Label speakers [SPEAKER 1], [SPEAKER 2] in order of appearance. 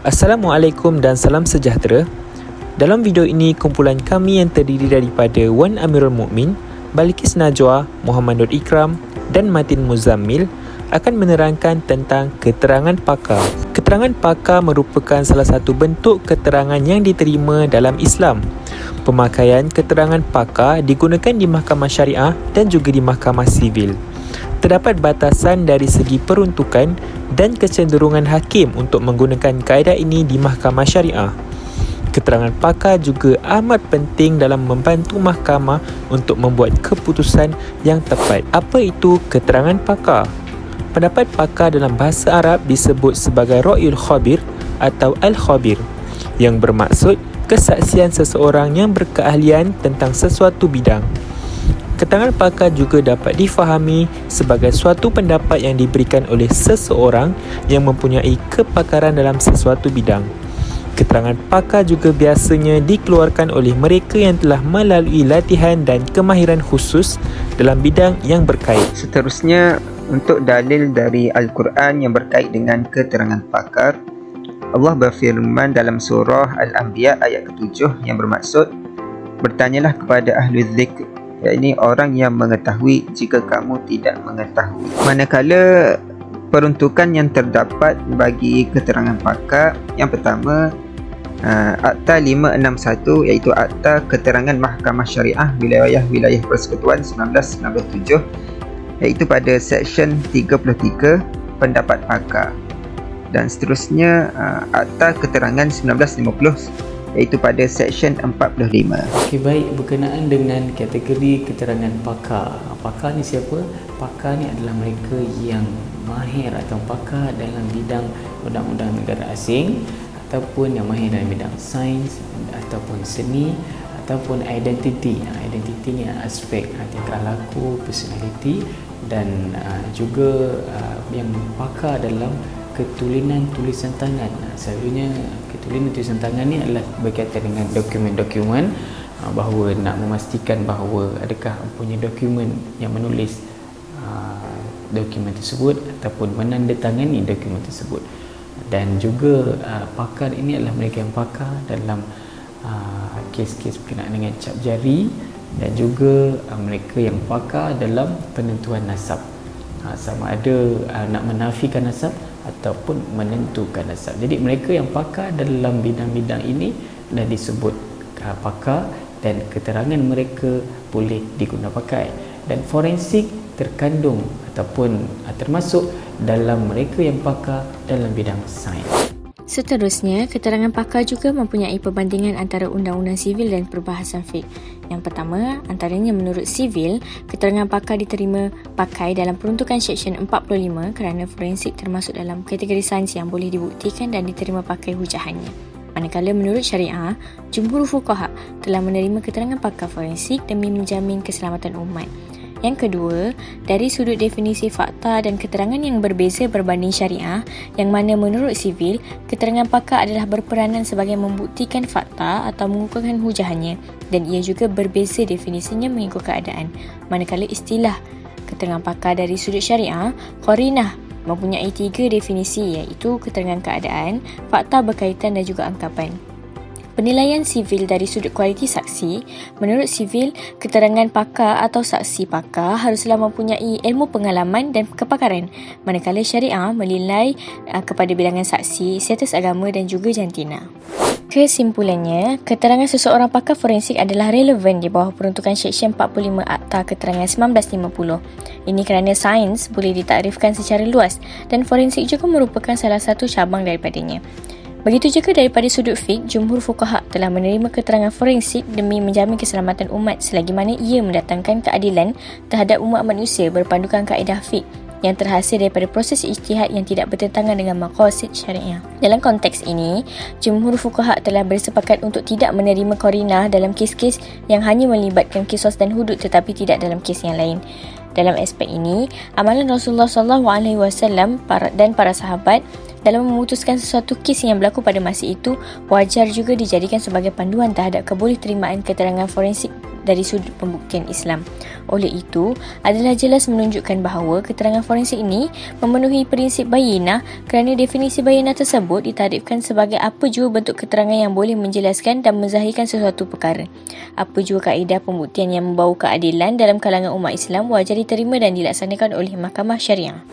[SPEAKER 1] Assalamualaikum dan salam sejahtera. Dalam video ini, kumpulan kami yang terdiri daripada Wan Amirul Mukmin, Balikis Najwa, Muhammad Nur Ikram dan Matin Muzammil akan menerangkan tentang keterangan pakar. Keterangan pakar merupakan salah satu bentuk keterangan yang diterima dalam Islam. Pemakaian keterangan pakar digunakan di mahkamah syariah dan juga di mahkamah sivil. Terdapat batasan dari segi peruntukan dan kecenderungan hakim untuk menggunakan kaedah ini di mahkamah syariah. Keterangan pakar juga amat penting dalam membantu mahkamah untuk membuat keputusan yang tepat. Apa itu keterangan pakar? Pendapat pakar dalam bahasa Arab disebut sebagai ra'yul khabir atau al-khabir, yang bermaksud kesaksian seseorang yang berkeahlian tentang sesuatu bidang. Keterangan pakar juga dapat difahami sebagai suatu pendapat yang diberikan oleh seseorang yang mempunyai kepakaran dalam sesuatu bidang. Keterangan pakar juga biasanya dikeluarkan oleh mereka yang telah melalui latihan dan kemahiran khusus dalam bidang yang berkait.
[SPEAKER 2] Seterusnya, untuk dalil dari Al-Quran yang berkait dengan keterangan pakar, Allah berfirman dalam surah Al-Anbiya ayat ke-7 yang bermaksud, bertanyalah kepada ahli dzikr, yakni orang yang mengetahui jika kamu tidak mengetahui. Manakala peruntukan yang terdapat bagi keterangan pakar, yang pertama, Akta 561 iaitu Akta Keterangan Mahkamah Syariah Wilayah-Wilayah Persekutuan 1997, iaitu pada Seksyen 33 Pendapat Pakar. Dan seterusnya Akta Keterangan 1950 iaitu pada Seksyen 45.
[SPEAKER 3] Okey, baik, berkenaan dengan kategori keterangan pakar. Pakar ni siapa? Pakar ni adalah mereka yang mahir atau pakar dalam bidang undang-undang negara asing, ataupun yang mahir dalam bidang sains ataupun seni ataupun identiti. Identiti ni aspek tingkah laku, personality, dan juga yang pakar dalam ketulinan tulisan tangan. Selalunya ketulinan tulisan tangan ni adalah berkaitan dengan dokumen-dokumen, bahawa nak memastikan bahawa adakah punya dokumen yang menulis dokumen tersebut ataupun menandatangani dokumen tersebut. Dan juga pakar ini adalah mereka yang pakar dalam kes-kes berkenaan dengan cap jari, dan juga mereka yang pakar dalam penentuan nasab, sama ada nak menafikan nasab ataupun menentukan nasab. Jadi mereka yang pakar dalam bidang-bidang ini dah disebut pakar, dan keterangan mereka boleh diguna pakai. Dan forensik terkandung ataupun termasuk dalam mereka yang pakar dalam bidang sains.
[SPEAKER 4] Seterusnya, keterangan pakar juga mempunyai perbandingan antara undang-undang sivil dan perbahasan fiqh. Yang pertama, antaranya menurut sivil, keterangan pakar diterima pakai dalam peruntukan Seksyen 45 kerana forensik termasuk dalam kategori sains yang boleh dibuktikan dan diterima pakai hujahannya. Manakala menurut syariah, jumhur fuqaha telah menerima keterangan pakar forensik demi menjamin keselamatan umat. Yang kedua, dari sudut definisi fakta dan keterangan yang berbeza berbanding syariah, yang mana menurut sivil, keterangan pakar adalah berperanan sebagai membuktikan fakta atau mengukuhkan hujahannya, dan ia juga berbeza definisinya mengikut keadaan. Manakala istilah keterangan pakar dari sudut syariah, qarinah, mempunyai 3 definisi, iaitu keterangan keadaan, fakta berkaitan dan juga angkapan. Penilaian sivil dari sudut kualiti saksi, menurut sivil, keterangan pakar atau saksi pakar haruslah mempunyai ilmu pengalaman dan kepakaran, manakala syariah menilai kepada bilangan saksi, status agama dan juga jantina. Kesimpulannya, keterangan seseorang pakar forensik adalah relevan di bawah peruntukan Seksyen 45 Akta Keterangan 1950. Ini kerana sains boleh ditakrifkan secara luas dan forensik juga merupakan salah satu cabang daripadanya. Begitu juga daripada sudut fiqh, jumhur fuqaha telah menerima keterangan forensik demi menjamin keselamatan umat selagi mana ia mendatangkan keadilan terhadap umat manusia berpandukan kaedah fiqh yang terhasil daripada proses ijtihad yang tidak bertentangan dengan maqasid syariah. Dalam konteks ini, jumhur fuqaha telah bersepakat untuk tidak menerima qarinah dalam kes-kes yang hanya melibatkan qisas dan hudud tetapi tidak dalam kes yang lain. Dalam aspek ini, amalan Rasulullah SAW dan para sahabat dalam memutuskan sesuatu kes yang berlaku pada masa itu wajar juga dijadikan sebagai panduan terhadap kebolehterimaan keterangan forensik dari sudut pembuktian Islam. Oleh itu, adalah jelas menunjukkan bahawa keterangan forensik ini memenuhi prinsip bayinah kerana definisi bayinah tersebut ditarifkan sebagai apa jua bentuk keterangan yang boleh menjelaskan dan menzahirkan sesuatu perkara. Apa jua kaedah pembuktian yang membawa keadilan dalam kalangan umat Islam wajar diterima dan dilaksanakan oleh mahkamah syariah.